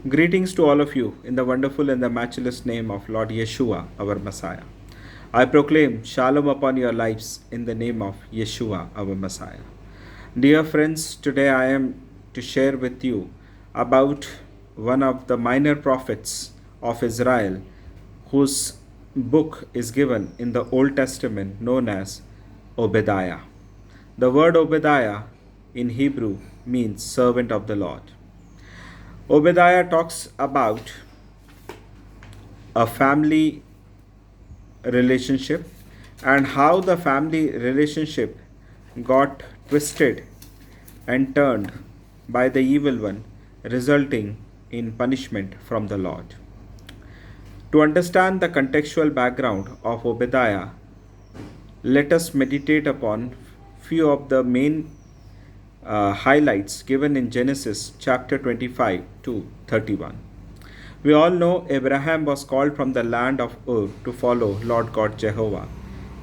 Greetings to all of you in the wonderful and the matchless name of Lord Yeshua, our Messiah. I proclaim Shalom upon your lives in the name of Yeshua, our Messiah. Dear friends, today I am to share with you about one of the minor prophets of Israel whose book is given in the Old Testament known as Obadiah. The word Obadiah in Hebrew means servant of the Lord. Obadiah talks about a family relationship and how the family relationship got twisted and turned by the evil one, resulting in punishment from the Lord. To understand the contextual background of Obadiah, let us meditate upon few of the main highlights given in Genesis chapter 25 to 31. We all know Abraham was called from the land of Ur to follow Lord God Jehovah.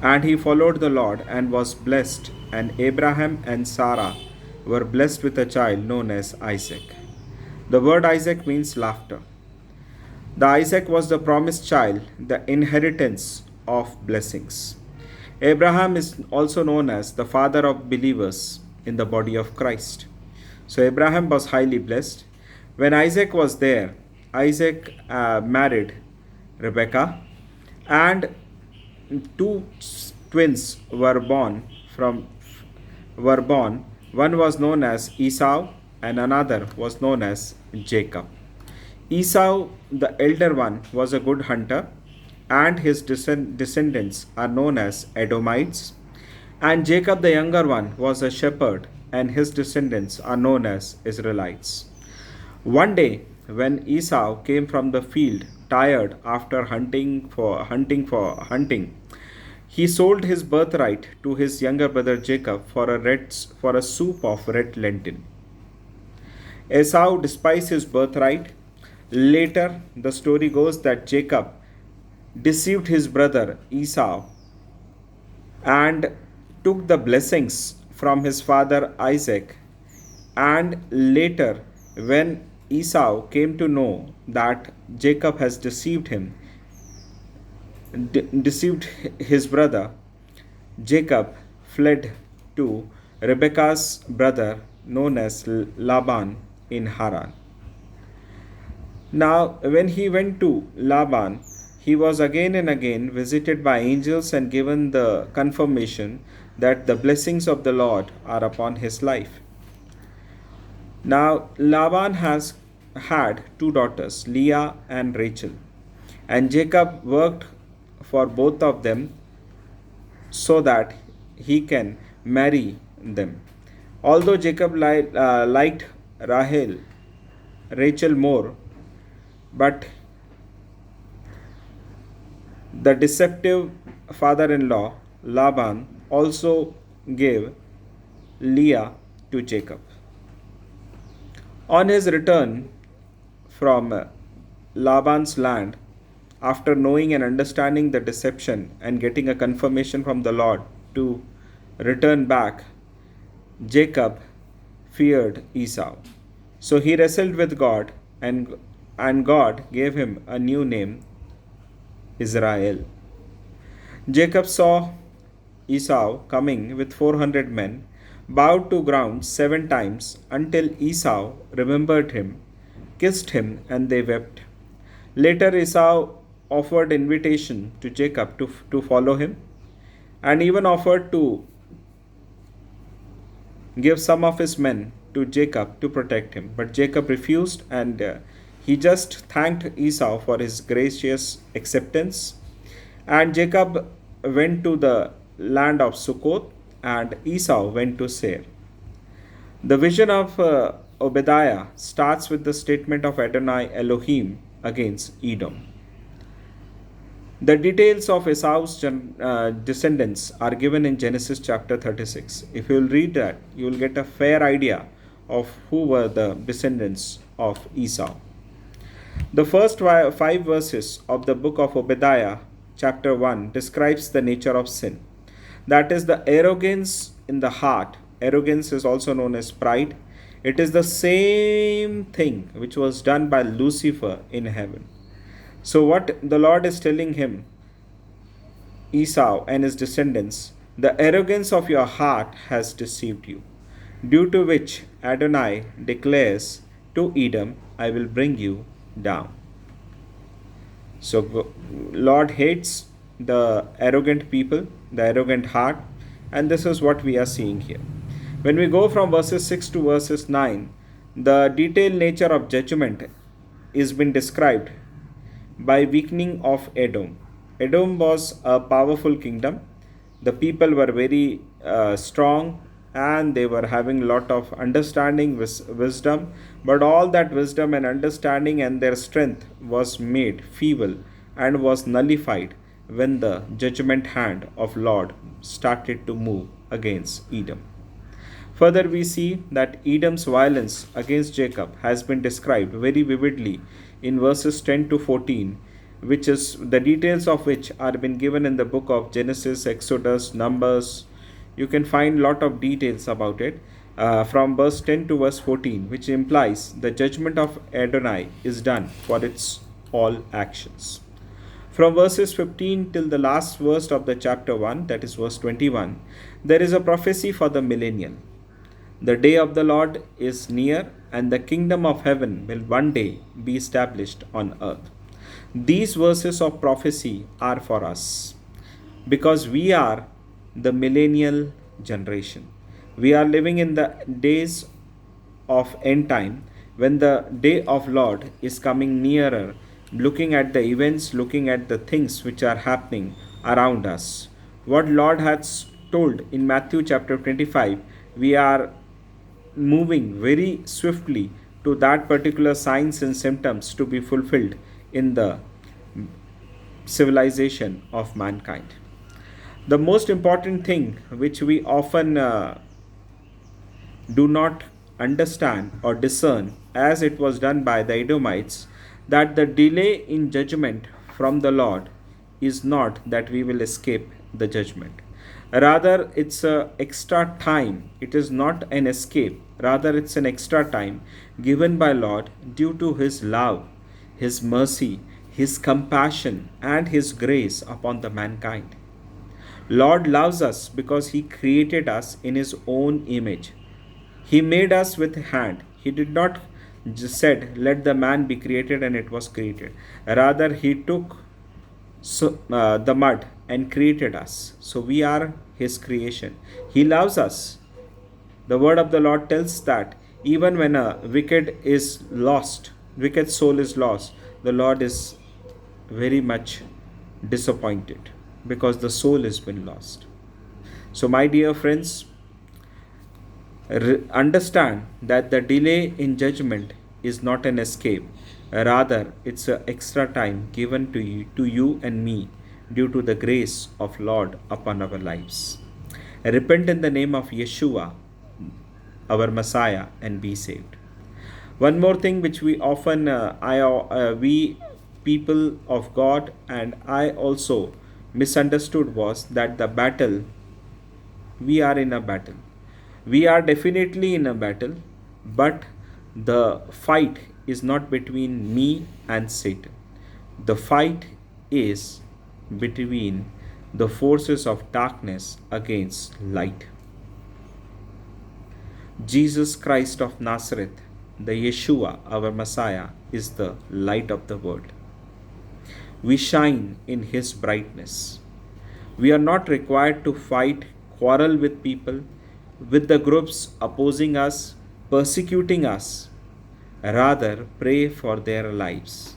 And he followed the Lord and was blessed, and Abraham and Sarah were blessed with a child known as Isaac. The word Isaac means laughter. The Isaac was the promised child, the inheritance of blessings. Abraham is also known as the father of believers in the body of Christ. So Abraham was highly blessed. When Isaac was there, Isaac married Rebekah, and two twins were born. One was known as Esau, and another was known as Jacob. Esau, the elder one, was a good hunter, and his descendants are known as Edomites. And Jacob, the younger one, was a shepherd, and his descendants are known as Israelites. One day, when Esau came from the field, tired after hunting, he sold his birthright to his younger brother Jacob for a soup of red lentil. Esau despised his birthright. Later, the story goes that Jacob deceived his brother Esau and took the blessings from his father Isaac. And later, when Esau came to know that Jacob has deceived his brother, Jacob fled to Rebekah's brother known as Laban in Haran. Now, when he went to Laban, he was again and again visited by angels and given the confirmation that the blessings of the Lord are upon his life. Now, Laban has had two daughters, Leah and Rachel, and Jacob worked for both of them so that he can marry them. Although Jacob liked Rachel more, but the deceptive father-in-law Laban also gave Leah to Jacob. On his return from Laban's land, after knowing and understanding the deception and getting a confirmation from the Lord to return back, Jacob feared Esau. So he wrestled with God, and God gave him a new name, Israel. Jacob saw Esau coming with 400 men, bowed to ground 7 times until Esau remembered him, kissed him, and they wept. Later, Esau offered invitation to Jacob to follow him, and even offered to give some of his men to Jacob to protect him. But Jacob refused, and he just thanked Esau for his gracious acceptance. And Jacob went to the land of Succoth, and Esau went to Seir. The vision of Obadiah starts with the statement of Adonai Elohim against Edom. The details of Esau's descendants are given in Genesis chapter 36. If you will read that, you will get a fair idea of who were the descendants of Esau. The first 5 verses of the book of Obadiah, chapter 1, describes the nature of sin. That is the arrogance in the heart. Arrogance is also known as pride. It is the same thing which was done by Lucifer in heaven. So, what the Lord is telling him, Esau and his descendants, the arrogance of your heart has deceived you, due to which Adonai declares to Edom, I will bring you down. So, Lord hates the arrogant people, the arrogant heart, and this is what we are seeing here. When we go from verses 6 to verses 9, the detailed nature of judgment is been described by weakening of Edom. Edom was a powerful kingdom. The people were very strong, and they were having a lot of understanding, wisdom, but all that wisdom and understanding and their strength was made feeble and was nullified when the judgment hand of Lord started to move against Edom. Further, we see that Edom's violence against Jacob has been described very vividly in verses 10 to 14, which is the details of which are been given in the book of Genesis, Exodus, Numbers. You can find lot of details about it from verse 10 to verse 14, which implies the judgment of Adonai is done for its all actions. From verses 15 till the last verse of the chapter 1, that is verse 21, there is a prophecy for the millennial. The day of the Lord is near, and the kingdom of heaven will one day be established on earth. These verses of prophecy are for us because we are the millennial generation. We are living in the days of end time when the day of Lord is coming nearer, looking at the events, looking at the things which are happening around us. What Lord has told in Matthew chapter 25, we are moving very swiftly to that particular signs and symptoms to be fulfilled in the civilization of mankind. The most important thing which we often do not understand or discern, as it was done by the Edomites, that the delay in judgment from the Lord is not that we will escape the judgment. Rather, it's a extra time. It is not an escape. Rather, it's an extra time given by Lord due to His love, His mercy, His compassion, and His grace upon the mankind. Lord loves us because He created us in His own image. He made us with hand. He did not just said, let the man be created, and it was created. Rather, He took the mud and created us. So we are His creation. He loves us. The word of the Lord tells that even when a wicked soul is lost, the Lord is very much disappointed because the soul has been lost. So, my dear friends, understand that the delay in judgment is not an escape. Rather, it's an extra time given to you and me due to the grace of Lord upon our lives. Repent in the name of Yeshua, our Messiah, and be saved. One more thing which we often, we people of God and I also misunderstood was that we are in a battle. We are definitely in a battle, but the fight is not between me and Satan. The fight is between the forces of darkness against light. Jesus Christ of Nazareth, the Yeshua, our Messiah, is the light of the world. We shine in His brightness. We are not required to fight, quarrel with people, with the groups opposing us, persecuting us. Rather, pray for their lives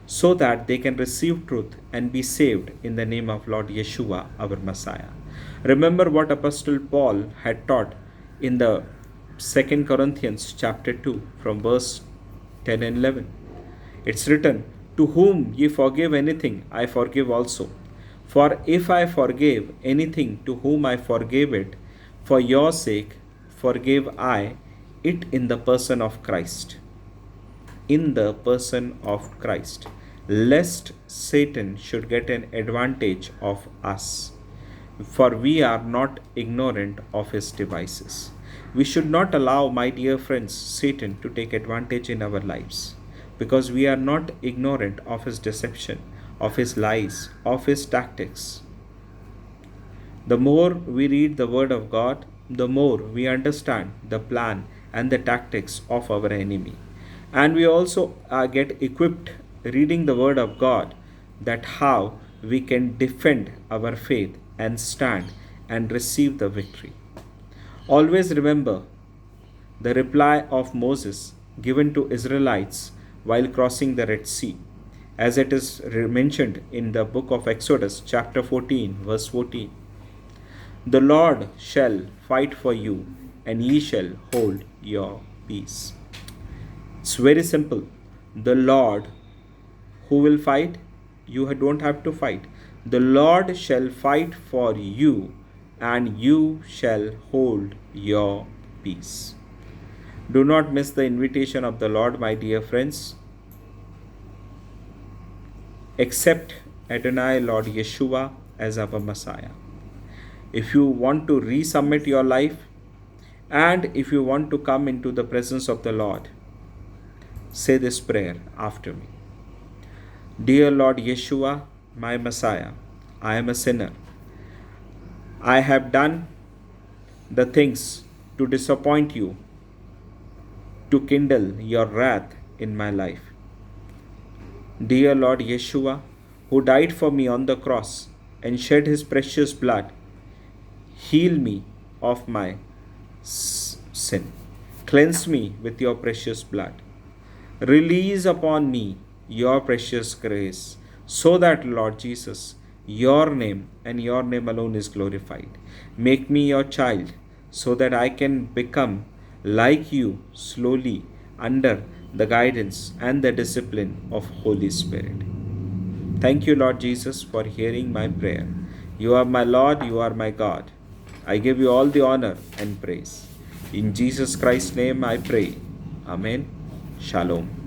so that they can receive truth and be saved in the name of Lord Yeshua, our Messiah. Remember what Apostle Paul had taught in the 2 Corinthians chapter 2 from verse 10 and 11. It's written, to whom ye forgive anything, I forgive also. For if I forgave anything to whom I forgave it, for your sake forgave I it in the person of Christ. In the person of Christ, lest Satan should get an advantage of us, for we are not ignorant of his devices. We should not allow, my dear friends, Satan to take advantage in our lives, because we are not ignorant of his deception, of his lies, of his tactics. The more we read the Word of God, the more we understand the plan and the tactics of our enemy. And we also get equipped reading the Word of God, that how we can defend our faith and stand and receive the victory. Always remember the reply of Moses given to Israelites while crossing the Red Sea, as it is mentioned in the book of Exodus, chapter 14, verse 14. The Lord shall fight for you, and ye shall hold your peace. It's very simple. The Lord who will fight, you don't have to fight. The Lord shall fight for you, and you shall hold your peace. Do not miss the invitation of the Lord, my dear friends. Accept Adonai Lord Yeshua as our Messiah. If you want to resubmit your life, and if you want to come into the presence of the Lord, say this prayer after me. Dear Lord Yeshua, my Messiah, I am a sinner. I have done the things to disappoint you, to kindle your wrath in my life. Dear Lord Yeshua, who died for me on the cross and shed his precious blood, heal me of my sin. Cleanse me with your precious blood. Release upon me your precious grace, so that, Lord Jesus, your name and your name alone is glorified. Make me your child, so that I can become like you slowly under the guidance and the discipline of Holy Spirit. Thank you, Lord Jesus, for hearing my prayer. You are my Lord, you are my God. I give you all the honor and praise. In Jesus Christ's name I pray. Amen. Shalom.